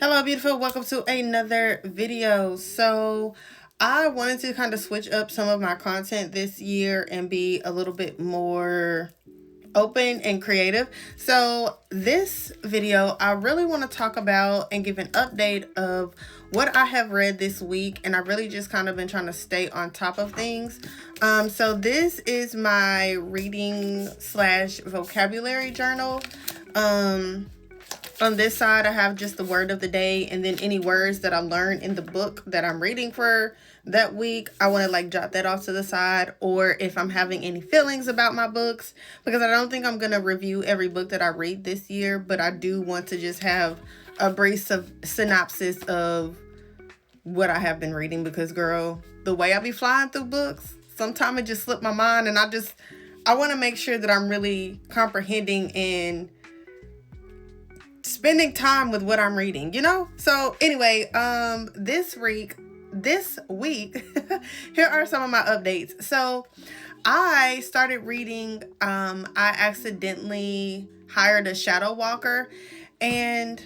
Hello, beautiful. Welcome to another video. So I wanted to kind of switch up some of my content this year and be a little bit more open and creative. So this video, I really want to talk about and give an update of what I have read this week. And I really just kind of been trying to stay on top of things. So this is my reading / vocabulary journal. On this side, I have just the word of the day and then any words that I learned in the book that I'm reading for that week. I want to like jot that off to the side, or if I'm having any feelings about my books, because I don't think I'm going to review every book that I read this year, but I do want to just have a brief synopsis of what I have been reading, because girl, the way I be flying through books, sometimes it just slipped my mind, and I want to make sure that I'm really comprehending and spending time with what I'm reading, you know? So anyway, this week, here are some of my updates. So I started reading, I accidentally hired a shadow walker, and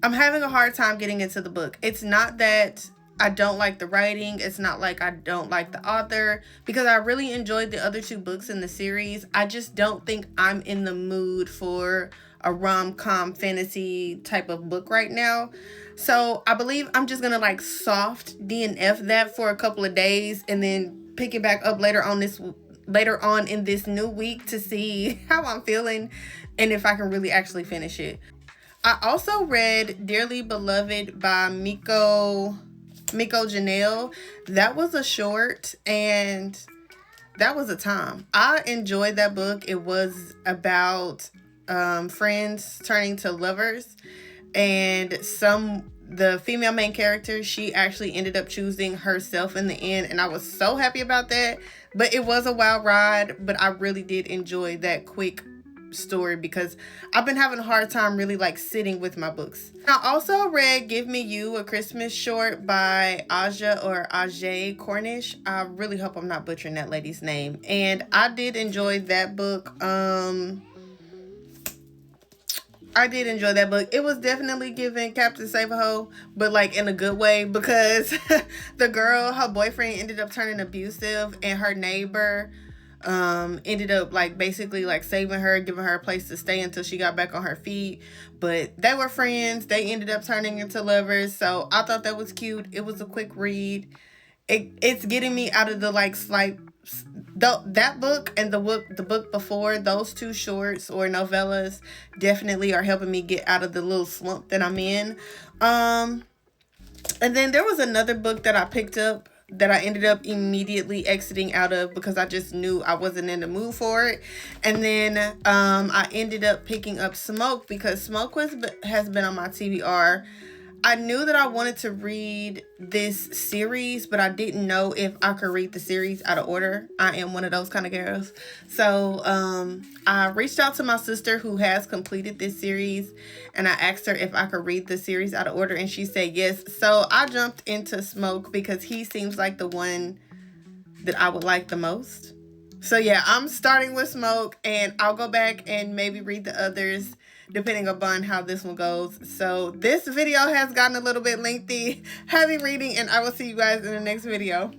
I'm having a hard time getting into the book. It's not that I don't like the writing. It's not like I don't like the author, because I really enjoyed the other two books in the series. I just don't think I'm in the mood for a rom-com fantasy type of book right now. So I believe I'm just gonna like soft DNF that for a couple of days and then pick it back up later on in this new week to see how I'm feeling and if I can really actually finish it. I also read Dearly Beloved by Miko Janelle. That was a short, and that was a time. I enjoyed that book. It was about friends turning to lovers, and the female main character, she actually ended up choosing herself in the end, and I was so happy about that. But it was a wild ride, but I really did enjoy that quick story because I've been having a hard time really like sitting with my books. I also read Give Me You, a Christmas short by Ajay Cornish. I really hope I'm not butchering that lady's name. And I did enjoy that book. I did enjoy that book. It was definitely giving Captain Save-A-Ho, but like in a good way, because the girl, her boyfriend ended up turning abusive, and her neighbor ended up like basically like saving her, giving her a place to stay until she got back on her feet. But they were friends. They ended up turning into lovers. So I thought that was cute. It was a quick read. It's getting me out of the like slight that book and the book before, those two shorts or novellas definitely are helping me get out of the little slump that I'm in. And then there was another book that I picked up that I ended up immediately exiting out of because I just knew I wasn't in the mood for it. And then I ended up picking up Smoke because Smoke has been on my TBR. I knew that I wanted to read this series, but I didn't know if I could read the series out of order. I am one of those kind of girls. So I reached out to my sister who has completed this series, and I asked her if I could read the series out of order, and she said yes. So I jumped into Smoke because he seems like the one that I would like the most. So yeah, I'm starting with Smoke, and I'll go back and maybe read the others depending upon how this one goes. So this video has gotten a little bit lengthy, heavy reading, and I will see you guys in the next video.